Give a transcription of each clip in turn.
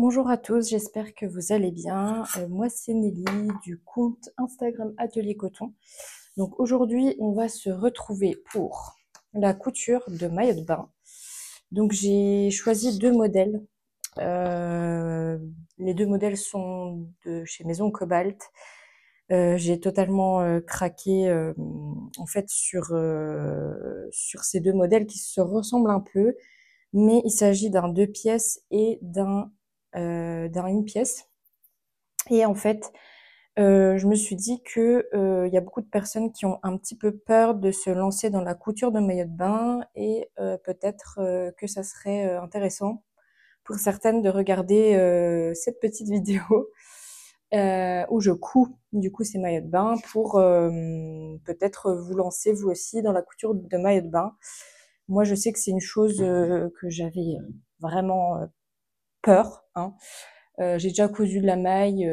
Bonjour à tous, j'espère que vous allez bien. Moi, c'est Nelly du compte Instagram Atelier Coton. Donc aujourd'hui, on va se retrouver pour la couture de maillot de bain. Donc j'ai choisi deux modèles. Les deux modèles sont de chez Maison Cobalt. J'ai totalement craqué en fait sur ces deux modèles qui se ressemblent un peu, mais il s'agit d'un 2 pièces et d'un une pièce. Et en fait, je me suis dit que il y a beaucoup de personnes qui ont un petit peu peur de se lancer dans la couture de maillot de bain et peut-être que ça serait intéressant pour certaines de regarder cette petite vidéo où je couds du coup ces maillots de bain pour peut-être vous lancer vous aussi dans la couture de maillot de bain. Moi, je sais que c'est une chose que j'avais vraiment peur, hein. J'ai déjà cousu de la maille,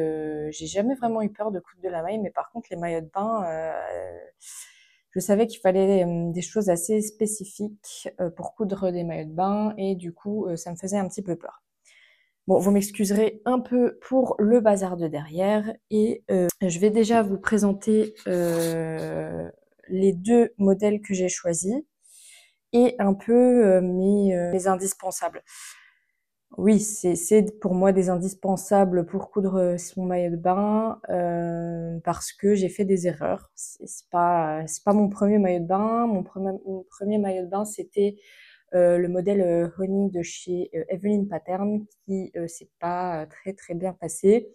j'ai jamais vraiment eu peur de coudre de la maille, mais par contre les maillots de bain, je savais qu'il fallait des choses assez spécifiques pour coudre des maillots de bain et du coup ça me faisait un petit peu peur. Bon, vous m'excuserez un peu pour le bazar de derrière et je vais déjà vous présenter les deux modèles que j'ai choisis et un peu mes indispensables. Oui, c'est pour moi des indispensables pour coudre son maillot de bain parce que j'ai fait des erreurs. C'est pas mon premier maillot de bain. Mon premier maillot de bain, c'était le modèle Honey de chez Evelyn Pattern qui s'est pas très très bien passé.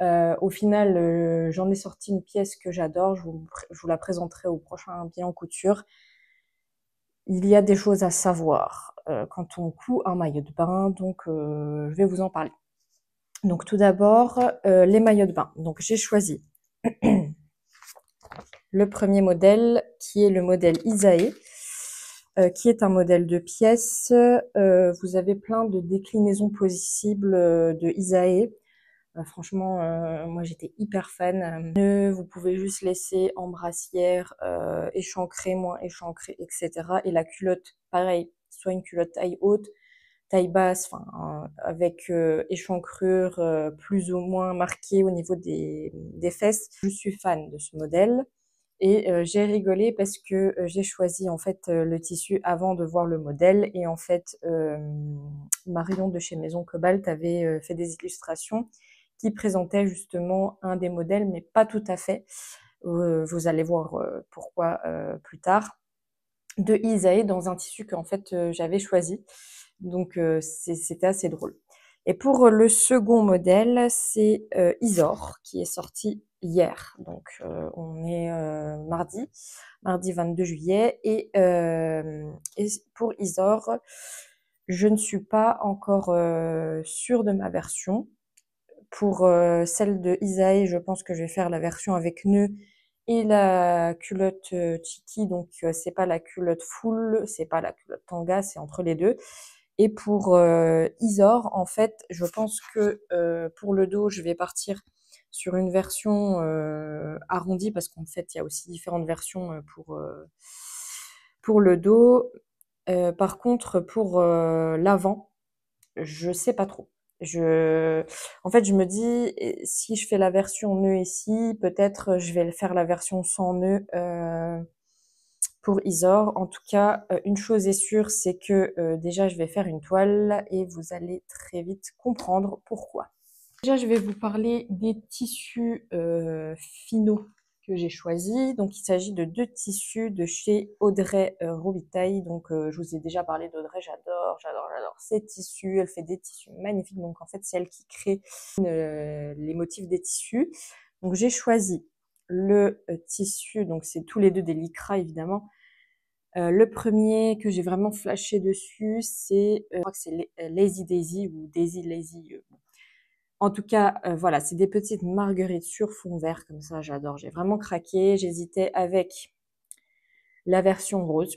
Au final, j'en ai sorti une pièce que j'adore. Je vous la présenterai au prochain bilan couture. Il y a des choses à savoir quand on coud un maillot de bain, donc je vais vous en parler. Donc tout d'abord, les maillots de bain. Donc j'ai choisi le premier modèle qui est le modèle Isae, qui est un modèle de pièces. Vous avez plein de déclinaisons possibles de Isae. Franchement, moi j'étais hyper fan. Vous pouvez juste laisser en brassière, échancré, moins échancré, etc. Et la culotte, pareil, soit une culotte taille haute, taille basse, enfin avec échancrure plus ou moins marquée au niveau des fesses. Je suis fan de ce modèle. Et j'ai rigolé parce que j'ai choisi en fait le tissu avant de voir le modèle et en fait Marion de chez Maison Cobalt avait fait des illustrations qui présentaient justement un des modèles mais pas tout à fait. Vous allez voir pourquoi plus tard. De Isae dans un tissu qu'en fait j'avais choisi. Donc c'était assez drôle. Et pour le second modèle, c'est Isor qui est sorti hier. Donc on est mardi 22 juillet. Et pour Isor, je ne suis pas encore sûre de ma version. Pour celle de Isae, je pense que je vais faire la version avec nœud et la culotte Chiki. Donc c'est pas la culotte full, c'est pas la culotte tanga, c'est entre les deux. Et pour Isor, en fait, je pense que pour le dos, je vais partir sur une version arrondie parce qu'en fait, il y a aussi différentes versions pour le dos. Par contre, pour l'avant, je sais pas trop. En fait, je me dis, si je fais la version nœud ici, peut-être je vais faire la version sans nœud pour Isor. En tout cas, une chose est sûre, c'est que déjà, je vais faire une toile et vous allez très vite comprendre pourquoi. Déjà, je vais vous parler des tissus finaux que j'ai choisis. Donc, il s'agit de deux tissus de chez Audrey Robitaille. Donc, je vous ai déjà parlé d'Audrey, j'adore ces tissus. Elle fait des tissus magnifiques. Donc, en fait, c'est elle qui crée les motifs des tissus. Donc, j'ai choisi le tissu. Donc, c'est tous les deux des lycra, évidemment. Le premier que j'ai vraiment flashé dessus, c'est, je crois que c'est Lazy Daisy ou Daisy Lazy. En tout cas, voilà, c'est des petites marguerites sur fond vert comme ça, j'adore. J'ai vraiment craqué. J'hésitais avec la version rose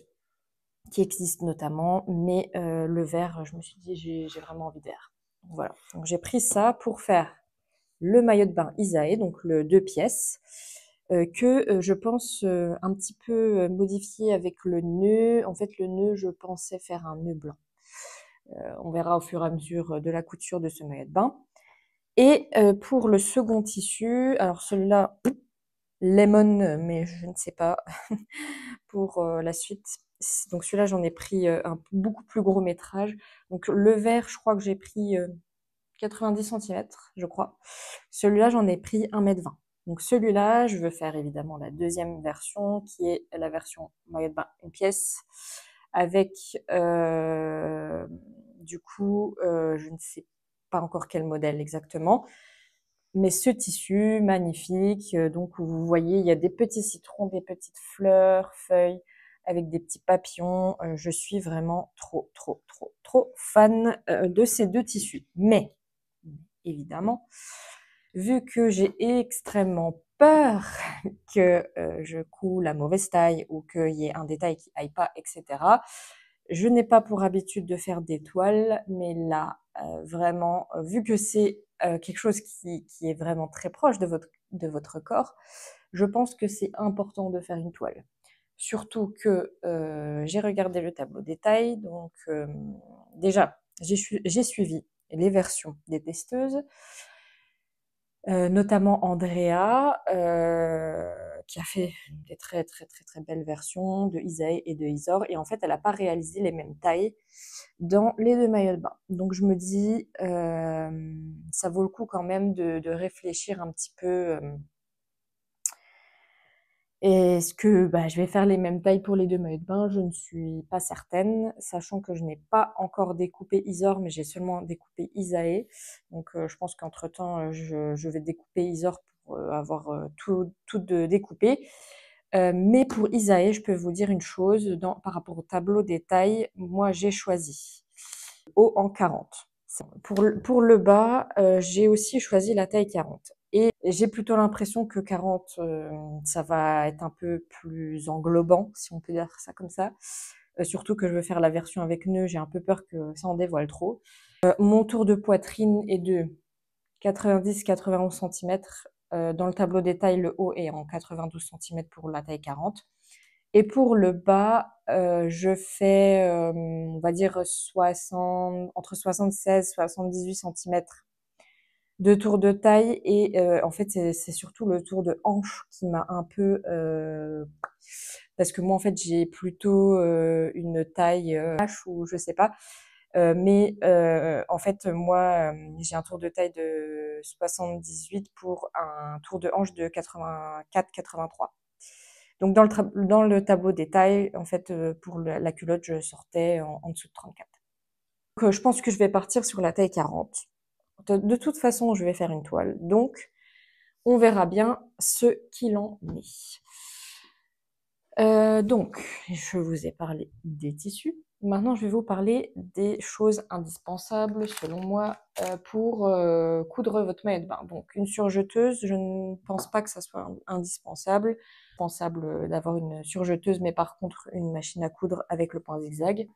qui existe notamment, mais le vert, je me suis dit j'ai vraiment envie de vert. Donc, voilà. Donc j'ai pris ça pour faire le maillot de bain Isae, donc le 2 pièces, que je pense un petit peu modifié avec le nœud. En fait, le nœud, je pensais faire un nœud blanc. On verra au fur et à mesure de la couture de ce maillot de bain. Et pour le second tissu, alors celui-là, lemon, mais je ne sais pas pour la suite. Donc celui-là, j'en ai pris un beaucoup plus gros métrage. Donc le vert, je crois que j'ai pris 90 centimètres, je crois. Celui-là, j'en ai pris 1,20 m. Donc celui-là, je veux faire évidemment la deuxième version, qui est la version maillot de bain une pièce, avec du coup, je ne sais pas encore quel modèle exactement, mais ce tissu magnifique, donc vous voyez, il y a des petits citrons, des petites fleurs, feuilles, avec des petits papillons. Je suis vraiment trop, trop, trop, trop fan de ces deux tissus. Mais, évidemment, vu que j'ai extrêmement peur que je coule la mauvaise taille ou qu'il y ait un détail qui aille pas, etc., je n'ai pas pour habitude de faire des toiles, mais là, vraiment, vu que c'est quelque chose qui est vraiment très proche de votre corps, je pense que c'est important de faire une toile. Surtout que j'ai regardé le tableau des tailles, donc déjà, j'ai suivi les versions des testeuses, notamment Andrea, qui a fait des très très très très belles versions de Isae et de Isor, et en fait elle n'a pas réalisé les mêmes tailles dans les deux maillots de bain. Donc je me dis, ça vaut le coup quand même de réfléchir un petit peu. Est-ce que je vais faire les mêmes tailles pour les deux maillots de bain? Je ne suis pas certaine, sachant que je n'ai pas encore découpé Isor, mais j'ai seulement découpé Isae. Donc je pense qu'entre-temps, je vais découper Isor pour avoir tout découpé. Mais pour Isae, je peux vous dire une chose, par rapport au tableau des tailles, moi j'ai choisi haut en 40. Pour le bas, j'ai aussi choisi la taille 40. Et j'ai plutôt l'impression que 40, ça va être un peu plus englobant, si on peut dire ça comme ça. Surtout que je veux faire la version avec nœud, j'ai un peu peur que ça en dévoile trop. Mon tour de poitrine est de 90-91 centimètres. Dans le tableau des tailles, le haut est en 92 centimètres pour la taille 40. Et pour le bas, je fais, on va dire entre 76 78 centimètres de tour de taille. Et en fait, c'est surtout le tour de hanche qui m'a un peu... parce que moi, en fait, j'ai plutôt une taille H ou je sais pas. Mais en fait, moi, j'ai un tour de taille de 78 pour un tour de hanche de 84-83. Donc dans le tableau des tailles, en fait, pour la culotte, je sortais en dessous de 34. Donc je pense que je vais partir sur la taille 40. De toute façon, je vais faire une toile. Donc, on verra bien ce qu'il en est. Donc, je vous ai parlé des tissus. Maintenant, je vais vous parler des choses indispensables, selon moi, pour coudre votre maillot de bain. Donc, une surjeteuse, je ne pense pas que ça soit indispensable. Indispensable d'avoir une surjeteuse, mais par contre, une machine à coudre avec le point zigzag.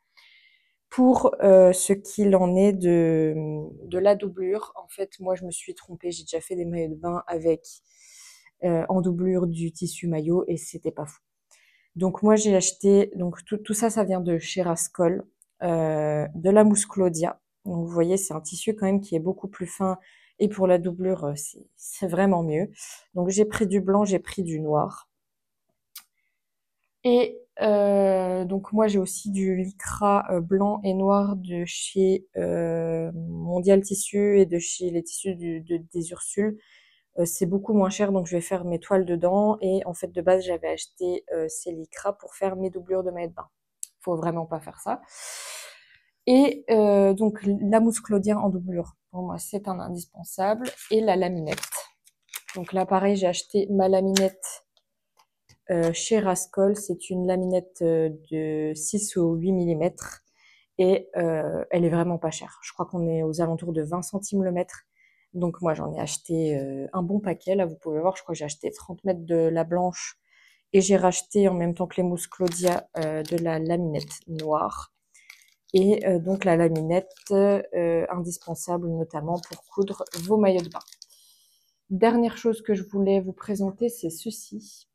Pour ce qu'il en est de la doublure, en fait, moi, je me suis trompée. J'ai déjà fait des maillots de bain avec en doublure du tissu maillot et c'était pas fou. Donc moi j'ai acheté, donc tout ça, ça vient de chez Rascol, de la mousse Claudia. Donc vous voyez, c'est un tissu quand même qui est beaucoup plus fin et pour la doublure, c'est vraiment mieux. Donc j'ai pris du blanc, j'ai pris du noir. Et donc moi j'ai aussi du lycra blanc et noir de chez Mondial Tissu et de chez les tissus des Ursules. C'est beaucoup moins cher, donc je vais faire mes toiles dedans. Et en fait, de base, j'avais acheté ces lycras pour faire mes doublures de maillot de bain. Faut vraiment pas faire ça. Et donc, la mousse Claudien en doublure, pour moi, c'est un indispensable. Et la laminette. Donc là, pareil, j'ai acheté ma laminette chez Rascol. C'est une laminette de 6 ou 8 mm. Et elle est vraiment pas chère. Je crois qu'on est aux alentours de 20 centimes le mètre. Donc moi j'en ai acheté un bon paquet. Là vous pouvez voir, je crois que j'ai acheté 30 mètres de la blanche et j'ai racheté en même temps que les mousses Claudia de la laminette noire. Et donc la laminette indispensable notamment pour coudre vos maillots de bain. Dernière chose que je voulais vous présenter, c'est ceci.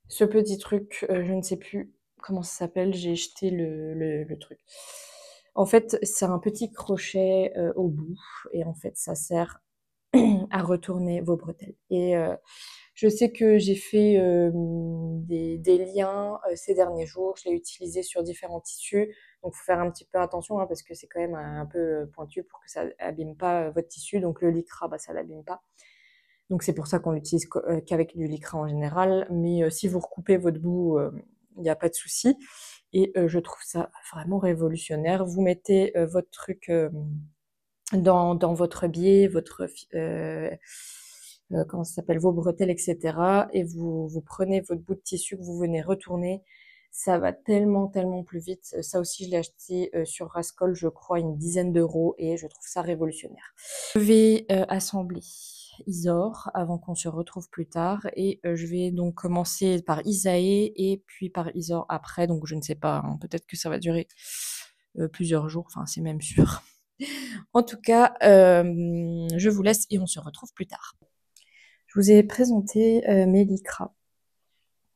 Ce petit truc, je ne sais plus comment ça s'appelle? J'ai jeté le truc. En fait, c'est un petit crochet au bout et en fait, ça sert à retourner vos bretelles. Et je sais que j'ai fait des liens ces derniers jours. Je l'ai utilisé sur différents tissus. Donc, faut faire un petit peu attention parce que c'est quand même un peu pointu pour que ça abîme pas votre tissu. Donc, le lycra, ça l'abîme pas. Donc, c'est pour ça qu'on l'utilise qu'avec du lycra en général. Mais si vous recoupez votre bout, il n'y a pas de souci. Et je trouve ça vraiment révolutionnaire. Vous mettez votre truc dans votre biais, votre comment ça s'appelle, vos bretelles, etc. Et vous prenez votre bout de tissu que vous venez retourner. Ça va tellement plus vite. Ça aussi, je l'ai acheté sur Rascol, je crois, une dizaine d'euros et je trouve ça révolutionnaire. Je vais assembler Isor avant qu'on se retrouve plus tard et je vais donc commencer par Isae et puis par Isor après. Donc je ne sais pas, hein, peut-être que ça va durer plusieurs jours, enfin c'est même sûr. En tout cas, je vous laisse et on se retrouve plus tard. Je vous ai présenté mes lycras.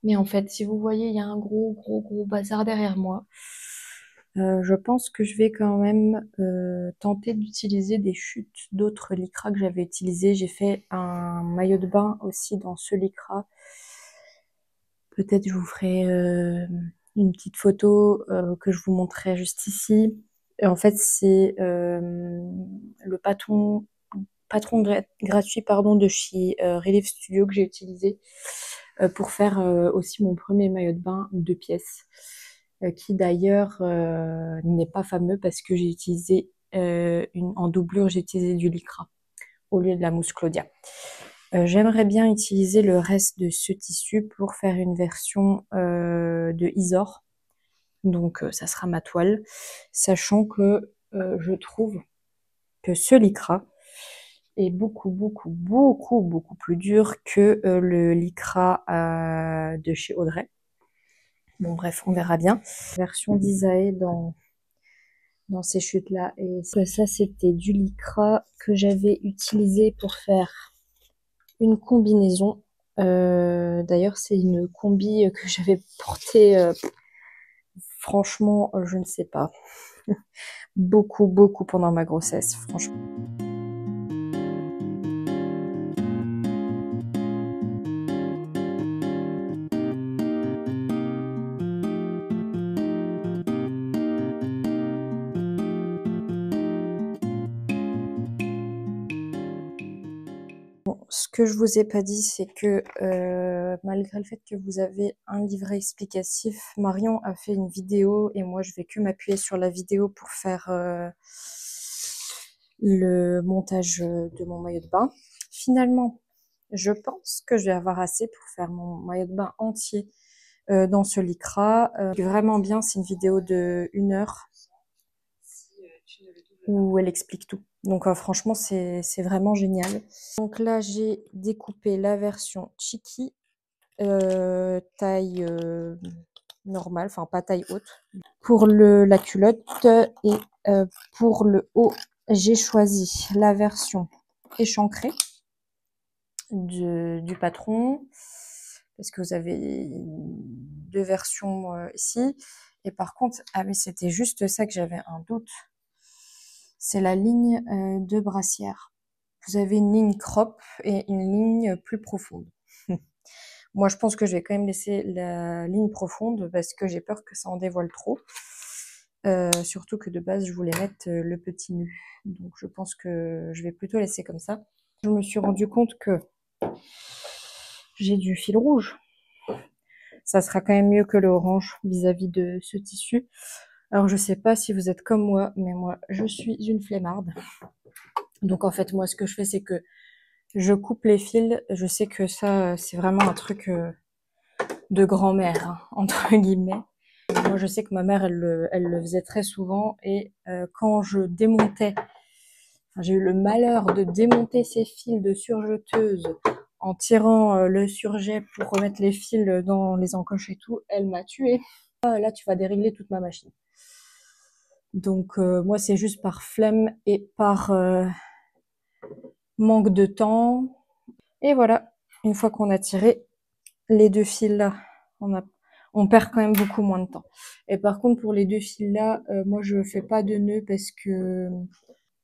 Mais en fait, si vous voyez, il y a un gros bazar derrière moi. Je pense que je vais quand même tenter d'utiliser des chutes d'autres lycras que j'avais utilisés. J'ai fait un maillot de bain aussi dans ce lycra. Peut-être je vous ferai une petite photo que je vous montrerai juste ici. Et en fait, c'est le patron gratuit de chez Relief Studio que j'ai utilisé pour faire aussi mon premier maillot de bain 2 pièces qui d'ailleurs n'est pas fameux parce que j'ai utilisé en doublure, j'ai utilisé du lycra au lieu de la mousse Claudia. J'aimerais bien utiliser le reste de ce tissu pour faire une version de Isor. Donc ça sera ma toile, sachant que je trouve que ce lycra est beaucoup plus dur que le lycra de chez Audrey. Bon bref, on verra bien. Version d'Isae dans ces chutes-là. Et ça, c'était du lycra que j'avais utilisé pour faire une combinaison. D'ailleurs, c'est une combi que j'avais portée, franchement, je ne sais pas, beaucoup pendant ma grossesse, franchement. Bon, ce que je vous ai pas dit, c'est que malgré le fait que vous avez un livret explicatif, Marion a fait une vidéo et moi je vais que m'appuyer sur la vidéo pour faire le montage de mon maillot de bain. Finalement, je pense que je vais avoir assez pour faire mon maillot de bain entier dans ce lycra. Vraiment bien, c'est une vidéo de 1 heure où elle explique tout. Donc franchement, c'est vraiment génial. Donc là, j'ai découpé la version Chiki, taille normale, enfin pas taille haute. Pour la culotte et pour le haut, j'ai choisi la version échancrée du patron, parce que vous avez 2 versions ici. Et par contre, ah mais c'était juste ça que j'avais un doute. C'est la ligne de brassière. Vous avez une ligne crop et une ligne plus profonde. Moi, je pense que je vais quand même laisser la ligne profonde parce que j'ai peur que ça en dévoile trop. Surtout que de base, je voulais mettre le petit nu. Donc, je pense que je vais plutôt laisser comme ça. Je me suis rendu compte que j'ai du fil rouge. Ça sera quand même mieux que le orange vis-à-vis de ce tissu. Alors, je sais pas si vous êtes comme moi, mais moi, je suis une flemmarde. Donc, en fait, moi, ce que je fais, c'est que je coupe les fils. Je sais que ça, c'est vraiment un truc de grand-mère, hein, entre guillemets. Moi, je sais que ma mère, elle le faisait très souvent. Et quand je démontais, enfin, j'ai eu le malheur de démonter ces fils de surjeteuse en tirant le surjet pour remettre les fils dans les encoches et tout, elle m'a tuée. Là, tu vas dérégler toute ma machine. Donc, moi, c'est juste par flemme et par manque de temps. Et voilà, une fois qu'on a tiré les 2 fils là, on on perd quand même beaucoup moins de temps. Et par contre, pour les 2 fils là, moi je fais pas de nœud parce que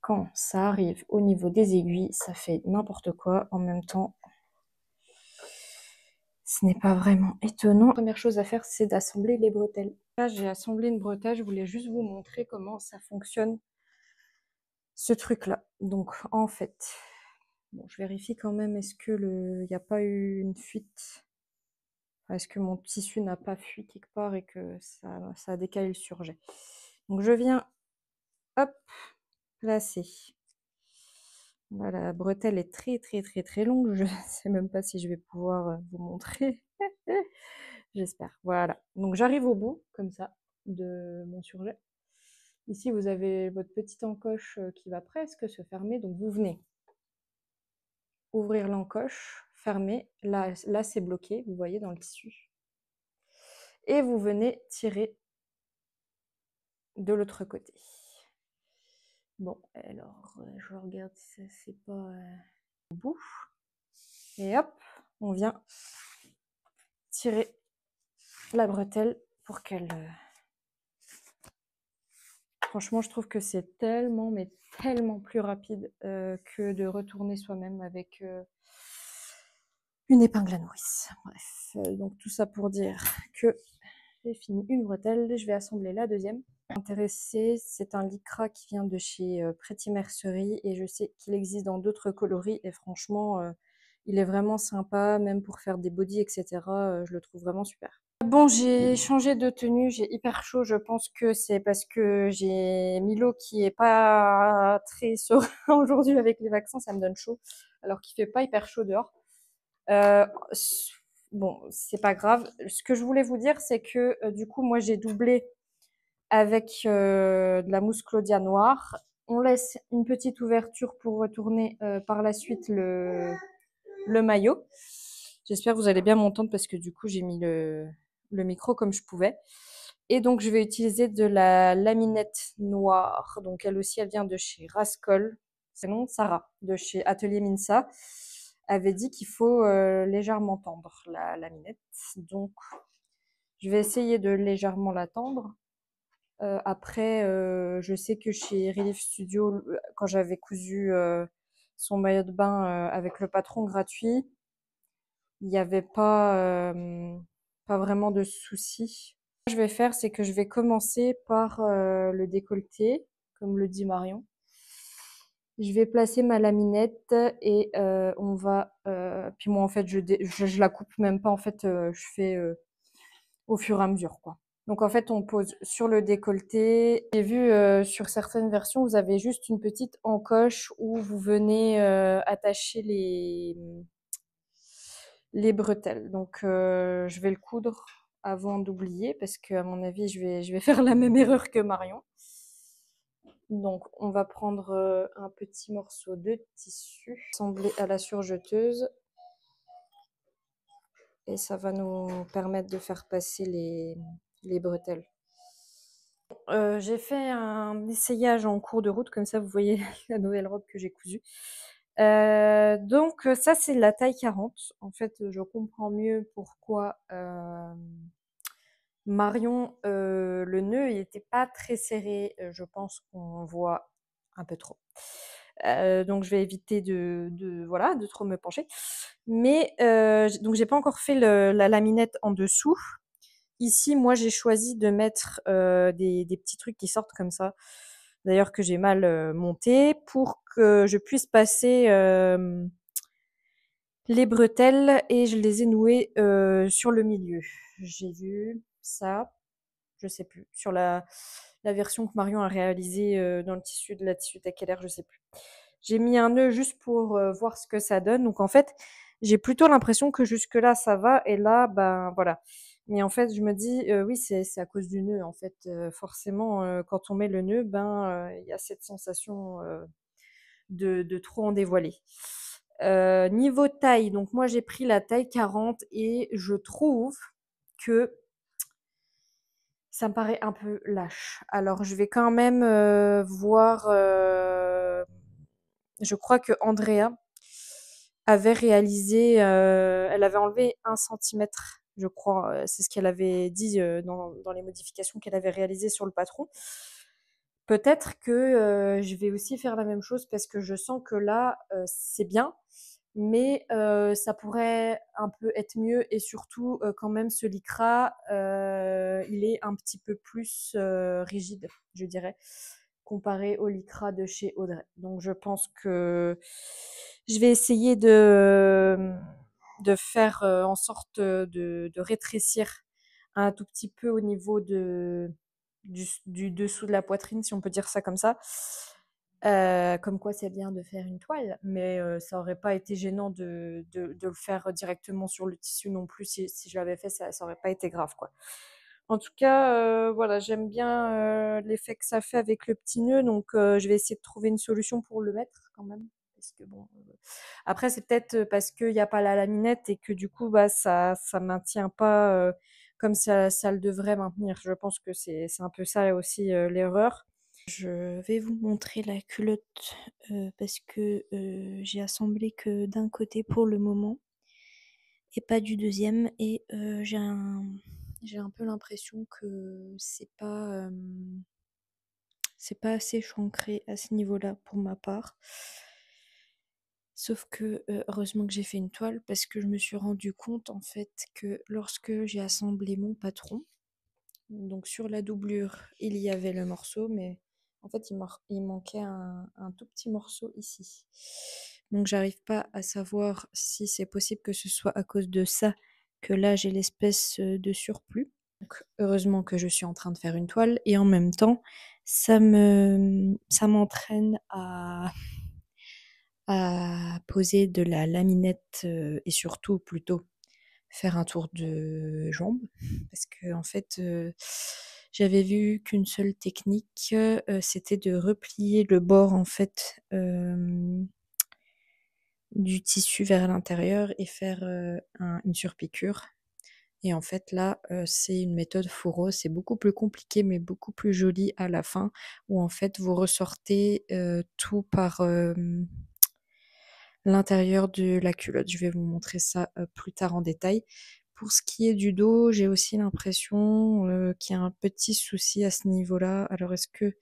quand ça arrive au niveau des aiguilles, ça fait n'importe quoi. En même temps, ce n'est pas vraiment étonnant. La première chose à faire, c'est d'assembler les bretelles. Là, j'ai assemblé une bretelle. Je voulais juste vous montrer comment ça fonctionne, ce truc-là. Donc, en fait, bon, je vérifie quand même, est-ce que il n'y a pas eu une fuite? Est-ce que mon tissu n'a pas fui quelque part et que ça a décalé le surjet? Donc, je viens, hop, placer. Voilà, la bretelle est très très très très longue. Je sais même pas si je vais pouvoir vous montrer. J'espère. Voilà. Donc j'arrive au bout, comme ça, de mon surjet. Ici, vous avez votre petite encoche qui va presque se fermer. Donc vous venez ouvrir l'encoche, fermer. Là c'est bloqué, vous voyez, dans le tissu. Et vous venez tirer de l'autre côté. Bon, alors, je regarde si ça c'est pas au bout. Et hop, on vient tirer la bretelle pour qu'elle... Franchement, je trouve que c'est tellement, mais tellement plus rapide que de retourner soi-même avec une épingle à nourrice. Bref, donc tout ça pour dire que j'ai fini une bretelle, je vais assembler la deuxième. Intéressé, c'est un lycra qui vient de chez Pretty Mercerie et je sais qu'il existe dans d'autres coloris et franchement, il est vraiment sympa, même pour faire des bodys, etc. Je le trouve vraiment super. Bon, j'ai changé de tenue, j'ai hyper chaud, je pense que c'est parce que j'ai Milo qui est pas très serein aujourd'hui avec les vaccins, ça me donne chaud, alors qu'il fait pas hyper chaud dehors. Euh, bon, c'est pas grave. Ce que je voulais vous dire, c'est que du coup, moi j'ai doublé avec de la mousse Claudia noire. On laisse une petite ouverture pour retourner par la suite le maillot. J'espère que vous allez bien m'entendre parce que du coup, j'ai mis le micro comme je pouvais. Et donc, je vais utiliser de la laminette noire. Donc, elle aussi, elle vient de chez Rascol. C'est non, Sarah, de chez Atelier Minsa, avait dit qu'il faut légèrement tendre la laminette. Donc, je vais essayer de légèrement la tendre. Après, je sais que chez Relief Studio, quand j'avais cousu son maillot de bain avec le patron gratuit, il n'y avait pas vraiment de soucis. Ce que je vais faire, c'est que je vais commencer par le décolleté, comme le dit Marion. Je vais placer ma laminette et on va... puis moi, en fait, je la coupe même pas. En fait, je fais au fur et à mesure, quoi. Donc, en fait, on pose sur le décolleté. J'ai vu sur certaines versions, vous avez juste une petite encoche où vous venez attacher les bretelles. Donc, je vais le coudre avant d'oublier parce qu'à mon avis, je vais faire la même erreur que Marion. Donc, on va prendre un petit morceau de tissu, assemblé à la surjeteuse. Et ça va nous permettre de faire passer les bretelles. J'ai fait un essayage en cours de route, comme ça vous voyez la nouvelle robe que j'ai cousue. Donc ça c'est la taille 40. En fait, je comprends mieux pourquoi Marion, le nœud il était pas très serré. Je pense qu'on voit un peu trop. Donc je vais éviter voilà, de trop me pencher. Mais donc j'ai pas encore fait la laminette en dessous. Ici, moi, j'ai choisi de mettre des petits trucs qui sortent comme ça. D'ailleurs, que j'ai mal monté pour que je puisse passer les bretelles et je les ai nouées sur le milieu. J'ai vu ça, je sais plus, sur la version que Marion a réalisée dans le tissu de la tissu Takellaire, je sais plus. J'ai mis un nœud juste pour voir ce que ça donne. Donc en fait, j'ai plutôt l'impression que jusque là ça va et là ben voilà. Mais en fait, je me dis oui, c'est à cause du nœud en fait. Forcément, quand on met le nœud, ben il y a cette sensation de trop en dévoiler. Niveau taille, donc moi j'ai pris la taille 40 et je trouve que ça me paraît un peu lâche. Alors je vais quand même voir. Je crois que Andrea avait réalisé, elle avait enlevé 1 centimètre je crois, c'est ce qu'elle avait dit dans les modifications qu'elle avait réalisées sur le patron. Peut-être que je vais aussi faire la même chose parce que je sens que là, c'est bien, mais ça pourrait un peu être mieux et surtout quand même ce lycra, il est un petit peu plus rigide, je dirais, comparé au lycra de chez Audrey. Donc je pense que je vais essayer de faire en sorte de rétrécir un tout petit peu au niveau du dessous de la poitrine, si on peut dire ça comme ça. Comme quoi c'est bien de faire une toile, mais ça aurait pas été gênant de le faire directement sur le tissu non plus. Si je l'avais fait, ça aurait pas été grave, quoi. En tout cas, voilà, j'aime bien l'effet que ça fait avec le petit nœud, donc je vais essayer de trouver une solution pour le mettre quand même. Parce que bon, après c'est peut-être parce qu'il n'y a pas la laminette et que du coup bah ça maintient pas comme ça le devrait maintenir. Je pense que c'est un peu ça aussi l'erreur. Je vais vous montrer la culotte parce que j'ai assemblé que d'un côté pour le moment et pas du deuxième et j'ai un peu l'impression que c'est pas assez chancré à ce niveau-là pour ma part. Sauf que heureusement que j'ai fait une toile parce que je me suis rendu compte en fait que lorsque j'ai assemblé mon patron, donc sur la doublure, il y avait le morceau, mais en fait, il manquait un tout petit morceau ici. Donc, j'arrive pas à savoir si c'est possible que ce soit à cause de ça que là, j'ai l'espèce de surplus. Donc, heureusement que je suis en train de faire une toile et en même temps, ça m'entraîne à poser de la laminette et surtout plutôt faire un tour de jambe parce que en fait j'avais vu qu'une seule technique c'était de replier le bord en fait du tissu vers l'intérieur et faire une surpiqûre et en fait là c'est une méthode fourreau, c'est beaucoup plus compliqué mais beaucoup plus joli à la fin où en fait vous ressortez tout par l'intérieur de la culotte. Je vais vous montrer ça plus tard en détail. Pour ce qui est du dos, j'ai aussi l'impression qu'il y a un petit souci à ce niveau-là. Alors est-ce que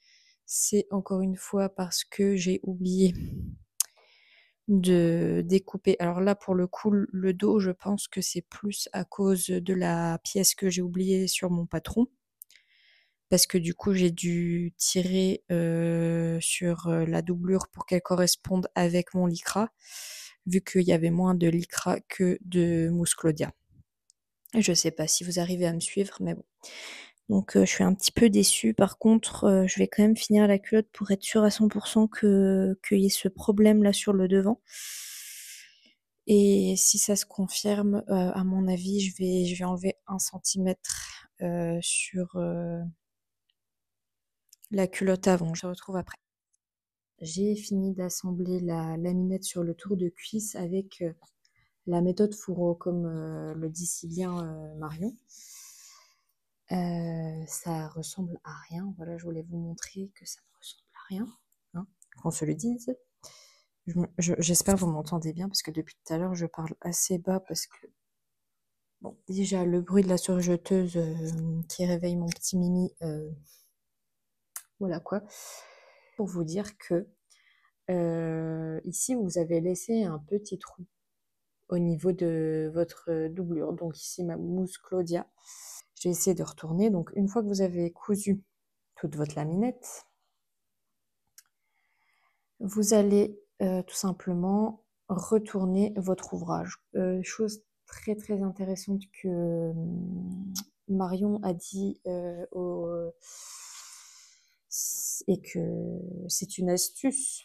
c'est encore une fois parce que j'ai oublié de découper? Alors là, pour le coup, le dos, je pense que c'est plus à cause de la pièce que j'ai oubliée sur mon patron. Parce que du coup, j'ai dû tirer sur la doublure pour qu'elle corresponde avec mon lycra, vu qu'il y avait moins de lycra que de mousse Claudia. Je sais pas si vous arrivez à me suivre, mais bon. Donc je suis un petit peu déçue. Par contre, je vais quand même finir la culotte pour être sûre à 100% qu'il y ait ce problème-là sur le devant. Et si ça se confirme, à mon avis, je vais enlever 1 centimètre sur la culotte avant. Je retrouve après. J'ai fini d'assembler la laminette sur le tour de cuisse avec la méthode fourreau, comme le dit si bien Marion. Ça ressemble à rien. Voilà, je voulais vous montrer que ça ne ressemble à rien, hein, qu'on se le dise. J'espère que vous m'entendez bien parce que depuis tout à l'heure je parle assez bas parce que bon, déjà le bruit de la surjeteuse qui réveille mon petit Mimi, voilà quoi. Pour vous dire que ici vous avez laissé un petit trou au niveau de votre doublure. Donc ici ma mousse Claudia. Je vais essayer de retourner. Donc une fois que vous avez cousu toute votre laminette, vous allez tout simplement retourner votre ouvrage. Chose très très intéressante que Marion a dit et que c'est une astuce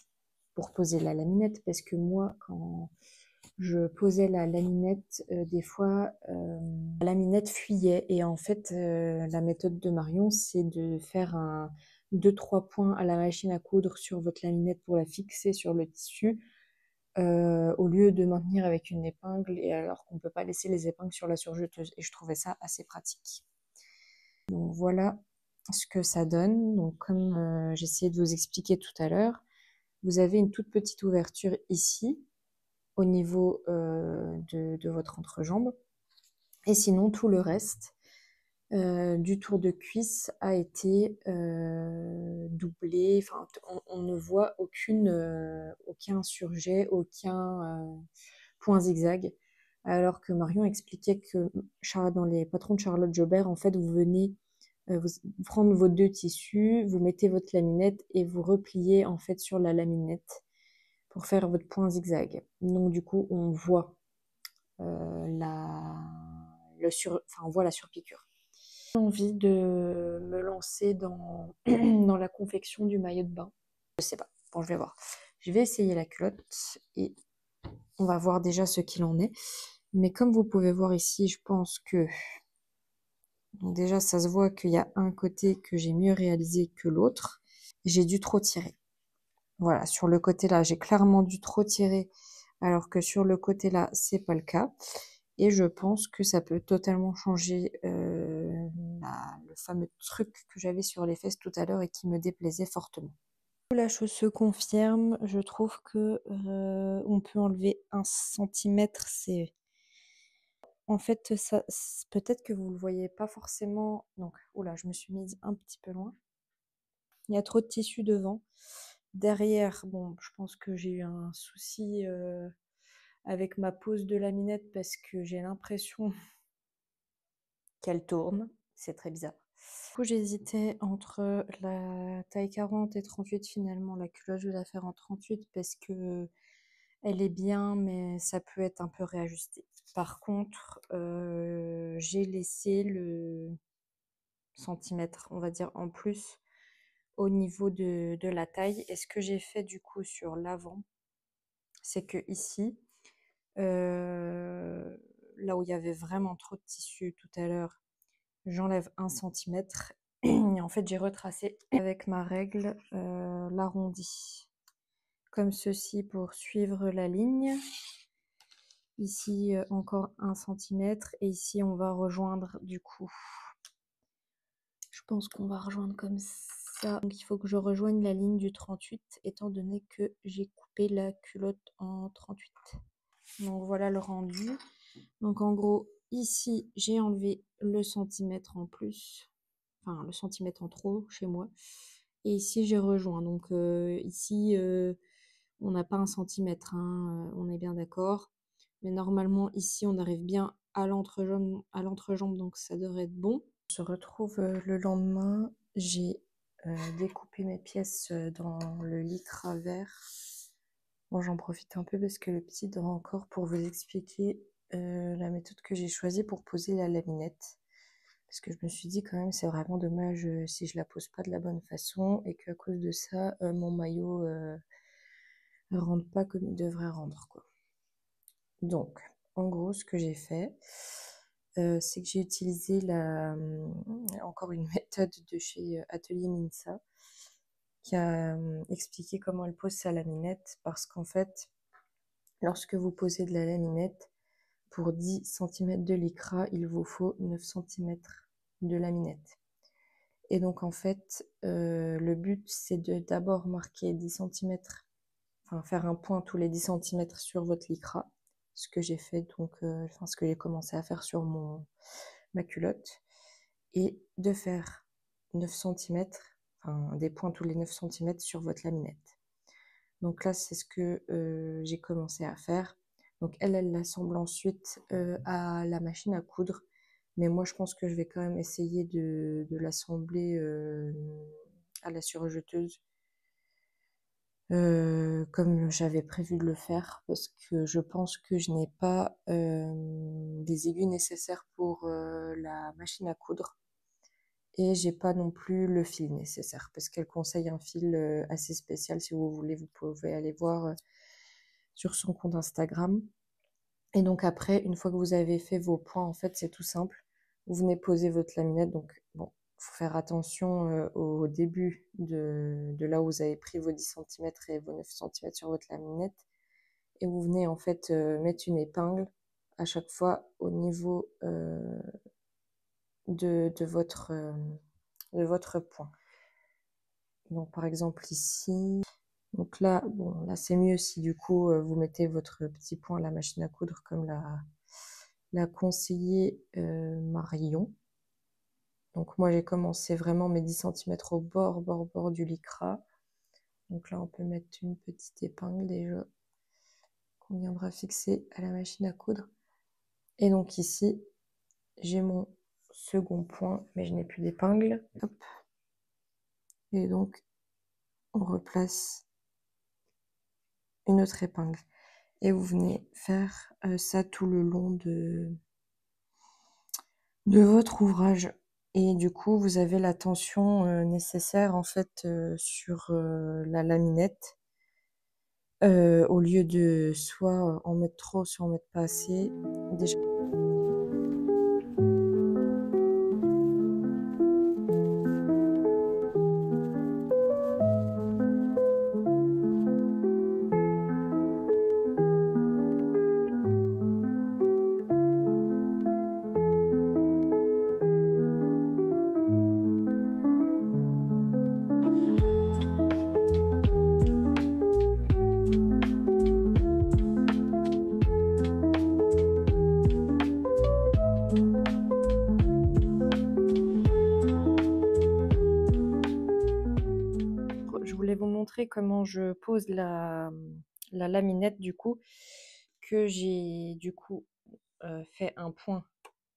pour poser la laminette parce que moi quand je posais la laminette, des fois la laminette fuyait et en fait la méthode de Marion c'est de faire un 2-3 points à la machine à coudre sur votre laminette pour la fixer sur le tissu au lieu de maintenir avec une épingle et alors qu'on ne peut pas laisser les épingles sur la surjeteuse et je trouvais ça assez pratique. Donc voilà ce que ça donne. Donc comme j'ai essayé de vous expliquer tout à l'heure, vous avez une toute petite ouverture ici au niveau de votre entrejambe Et sinon, tout le reste du tour de cuisse a été doublé. Enfin, on ne voit aucun surjet, aucun point zigzag. Alors que Marion expliquait que dans les patrons de Charlotte Jobert, en fait, vous venez vous prendre vos deux tissus, vous mettez votre laminette et vous repliez en fait sur la laminette pour faire votre point zigzag. Donc du coup, on voit on voit la surpiqûre. J'ai envie de me lancer dans, dans la confection du maillot de bain. Je sais pas. Bon, je vais voir. Je vais essayer la culotte et on va voir déjà ce qu'il en est. Mais comme vous pouvez voir ici, je pense que donc déjà ça se voit qu'il y a un côté que j'ai mieux réalisé que l'autre. J'ai dû trop tirer. Voilà, sur le côté là, j'ai clairement dû trop tirer, alors que sur le côté là, c'est pas le cas. Et je pense que ça peut totalement changer le fameux truc que j'avais sur les fesses tout à l'heure et qui me déplaisait fortement. La chose se confirme, je trouve que on peut enlever 1 cm. C'est en fait ça, peut-être que vous le voyez pas forcément. Donc, oula, je me suis mise un petit peu loin. Il y a trop de tissu devant. Derrière, bon, je pense que j'ai eu un souci avec ma pose de laminette parce que j'ai l'impression qu'elle tourne. C'est très bizarre. Du coup, j'hésitais entre la taille 40 et 38. Finalement, la culotte, je vais la faire en 38 parce que elle est bien, mais ça peut être un peu réajusté. Par contre, j'ai laissé le centimètre, on va dire, en plus au niveau de la taille. Et ce que j'ai fait du coup sur l'avant, c'est que ici, là où il y avait vraiment trop de tissu tout à l'heure, j'enlève 1 cm. Et en fait, j'ai retracé avec ma règle l'arrondi. Comme ceci pour suivre la ligne. Ici, encore 1 cm. Et ici, on va rejoindre du coup. Je pense qu'on va rejoindre comme ça. Donc, il faut que je rejoigne la ligne du 38, étant donné que j'ai coupé la culotte en 38. Donc, voilà le rendu. Donc, en gros, ici, j'ai enlevé le centimètre en plus. Enfin, le centimètre en trop chez moi. Et ici, j'ai rejoint. Donc, ici, on n'a pas 1 cm, hein, on est bien d'accord. Mais normalement, ici, on arrive bien à l'entrejambe, donc ça devrait être bon. On se retrouve le lendemain. J'ai découpé mes pièces dans le lycra vert. Bon, j'en profite un peu parce que le petit dort encore pour vous expliquer la méthode que j'ai choisie pour poser la laminette. Parce que je me suis dit quand même c'est vraiment dommage si je la pose pas de la bonne façon et qu'à cause de ça, mon maillot ne rentre pas comme il devrait rendre, quoi. Donc, en gros, ce que j'ai fait, c'est que j'ai utilisé encore une méthode de chez Atelier Minsa qui a expliqué comment elle pose sa laminette parce qu'en fait, lorsque vous posez de la laminette, pour 10 cm de lycra, il vous faut 9 cm de laminette. Et donc en fait, le but c'est de d'abord marquer 10 cm, enfin faire un point tous les 10 cm sur votre lycra, ce que j'ai fait donc, ce que j'ai commencé à faire sur ma culotte, et de faire 9 cm, enfin des points tous les 9 cm sur votre laminette. Donc là c'est ce que j'ai commencé à faire. Donc elle l'assemble ensuite à la machine à coudre. Mais moi, je pense que je vais quand même essayer de l'assembler à la surjeteuse comme j'avais prévu de le faire parce que je pense que je n'ai pas des aiguilles nécessaires pour la machine à coudre et j'ai pas non plus le fil nécessaire parce qu'elle conseille un fil assez spécial. Si vous voulez, vous pouvez aller voir sur son compte Instagram. Et donc après, une fois que vous avez fait vos points, en fait, c'est tout simple. Vous venez poser votre laminette. Donc, bon, il faut faire attention au début de là où vous avez pris vos 10 cm et vos 9 cm sur votre laminette. Et vous venez en fait mettre une épingle à chaque fois au niveau de votre point. Donc, par exemple, ici. Donc là, bon, là c'est mieux si du coup vous mettez votre petit point à la machine à coudre comme la conseillée Marion. Donc moi j'ai commencé vraiment mes 10 centimètres au bord du lycra. Donc là on peut mettre une petite épingle déjà qu'on viendra fixer à la machine à coudre. Et donc ici j'ai mon second point, mais je n'ai plus d'épingle. Hop. Et donc on replace une autre épingle. Et vous venez faire ça tout le long de votre ouvrage. Et du coup, vous avez la tension nécessaire en fait sur la laminette. Au lieu de soit en mettre trop, soit en mettre pas assez. Déjà. Je voulais vous montrer comment je pose la laminette du coup, que j'ai du coup fait un point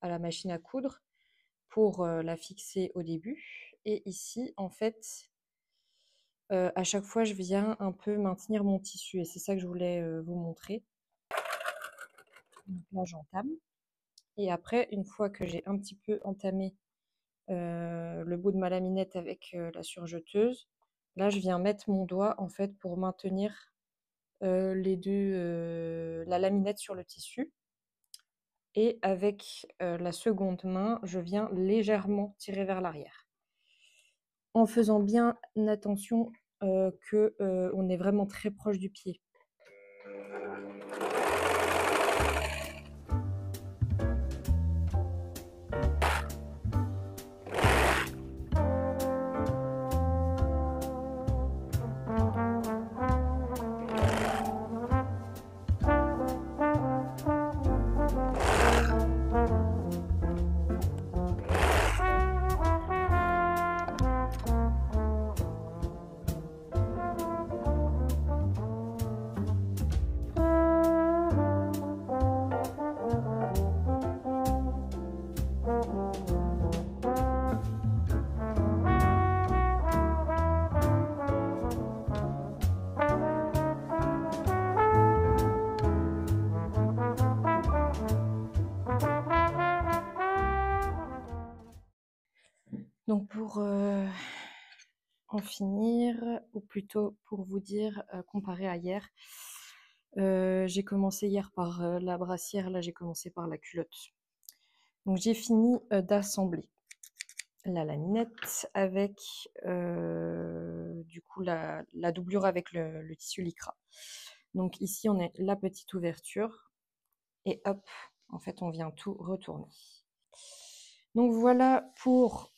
à la machine à coudre pour la fixer au début. Et ici, en fait, à chaque fois, je viens un peu maintenir mon tissu et c'est ça que je voulais vous montrer. Donc là, j'entame. Et après, une fois que j'ai un petit peu entamé le bout de ma laminette avec la surjeteuse, là, je viens mettre mon doigt en fait pour maintenir les deux, la laminette sur le tissu. Et avec la seconde main, je viens légèrement tirer vers l'arrière. En faisant bien attention qu'on est vraiment très proche du pied. Donc pour en finir, ou plutôt pour vous dire, comparé à hier, j'ai commencé hier par la brassière, là j'ai commencé par la culotte. Donc j'ai fini d'assembler la laminette avec du coup la doublure avec le tissu lycra. Donc ici on a la petite ouverture et hop, en fait on vient tout retourner. Donc voilà pour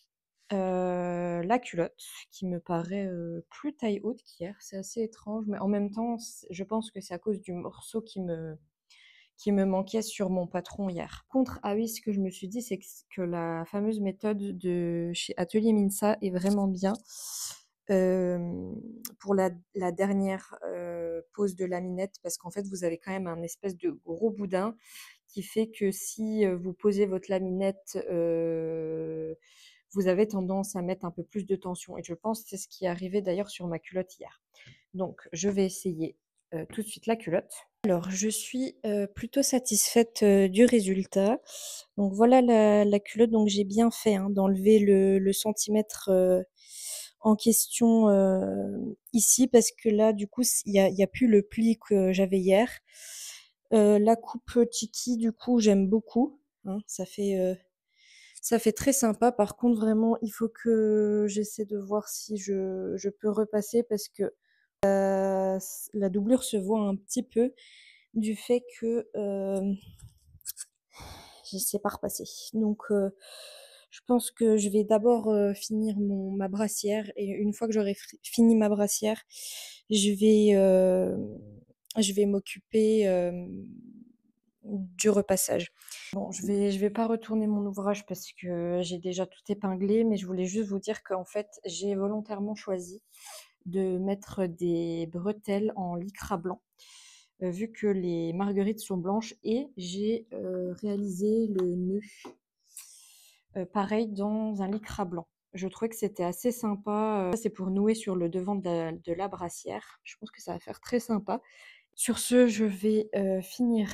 la culotte qui me paraît plus taille haute qu'hier. C'est assez étrange, mais en même temps, je pense que c'est à cause du morceau qui me manquait sur mon patron hier. Contre, ah oui, ce que je me suis dit, c'est que la fameuse méthode de chez Atelier Minsa est vraiment bien. Pour la dernière pose de laminette, parce qu'en fait, vous avez quand même un espèce de gros boudin qui fait que si vous posez votre laminette, vous avez tendance à mettre un peu plus de tension. Et je pense que c'est ce qui est arrivé d'ailleurs sur ma culotte hier. Donc, je vais essayer tout de suite la culotte. Alors, je suis plutôt satisfaite du résultat. Donc, voilà la culotte. Donc, j'ai bien fait d'enlever le centimètre en question ici parce que là, du coup, il y a plus le pli que j'avais hier. La coupe Tiki, du coup, j'aime beaucoup. Ça fait très sympa. Par contre, vraiment, il faut que j'essaie de voir si je peux repasser parce que la doublure se voit un petit peu du fait que je sais pas repasser. Donc, je pense que je vais d'abord finir ma brassière et une fois que j'aurai fini ma brassière, je vais m'occuper du repassage. Bon, je vais pas retourner mon ouvrage parce que j'ai déjà tout épinglé, mais je voulais juste vous dire qu'en fait, j'ai volontairement choisi de mettre des bretelles en lycra blanc, vu que les marguerites sont blanches et j'ai réalisé le nœud pareil dans un lycra blanc. Je trouvais que c'était assez sympa. C'est pour nouer sur le devant de la brassière. Je pense que ça va faire très sympa. Sur ce, je vais finir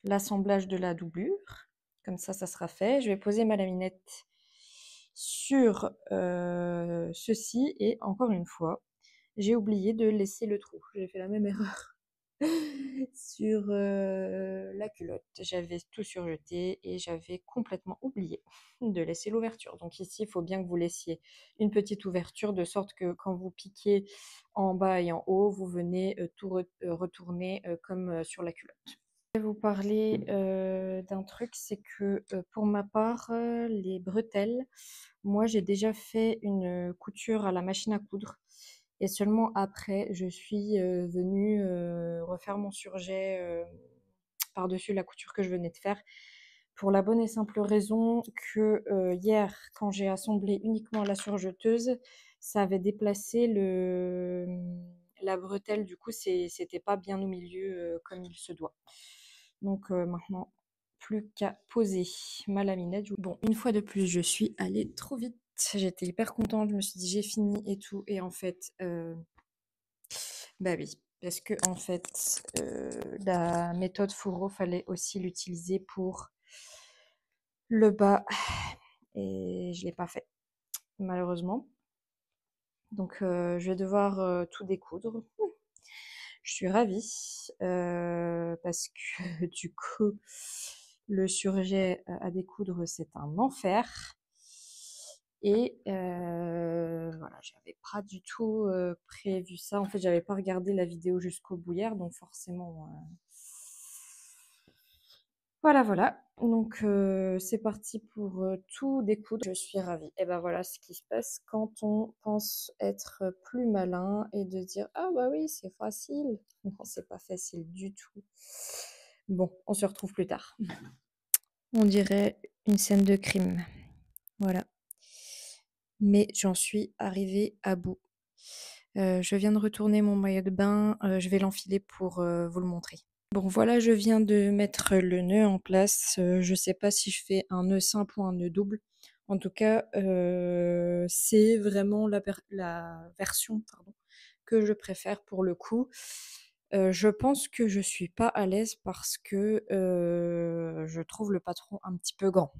l'assemblage de la doublure. Comme ça sera fait. Je vais poser ma laminette sur ceci et encore une fois, j'ai oublié de laisser le trou. J'ai fait la même erreur sur la culotte. J'avais tout surjeté et j'avais complètement oublié de laisser l'ouverture. Donc ici, il faut bien que vous laissiez une petite ouverture de sorte que quand vous piquez en bas et en haut, vous venez tout retourner comme sur la culotte. Je vais vous parler d'un truc, c'est que pour ma part, les bretelles, moi j'ai déjà fait une couture à la machine à coudre et seulement après je suis venue refaire mon surjet par-dessus la couture que je venais de faire pour la bonne et simple raison que hier quand j'ai assemblé uniquement la surjeteuse, ça avait déplacé la bretelle, du coup c'était pas bien au milieu comme il se doit. Donc maintenant, plus qu'à poser ma laminette. Bon, une fois de plus, je suis allée trop vite. J'étais hyper contente, je me suis dit j'ai fini et tout. Et en fait, bah oui, parce que en fait, la méthode fourreau, fallait aussi l'utiliser pour le bas. Et je ne l'ai pas fait, malheureusement. Donc je vais devoir tout découdre. Je suis ravie parce que du coup, le surjet à découdre, c'est un enfer. Et voilà, j'avais pas du tout prévu ça. En fait, j'avais pas regardé la vidéo jusqu'au bout hier, donc forcément, voilà, voilà. Donc c'est parti pour tout découdre. Je suis ravie. Et ben voilà ce qui se passe quand on pense être plus malin et de dire ah bah oui c'est facile. Non, c'est pas facile du tout. Bon, on se retrouve plus tard. On dirait une scène de crime. Voilà. Mais j'en suis arrivée à bout. Je viens de retourner mon maillot de bain. Je vais l'enfiler pour vous le montrer. Bon voilà, je viens de mettre le nœud en place. Je sais pas si je fais un nœud simple ou un nœud double. En tout cas, c'est vraiment la version pardon, que je préfère pour le coup. Je pense que je suis pas à l'aise parce que je trouve le patron un petit peu grand.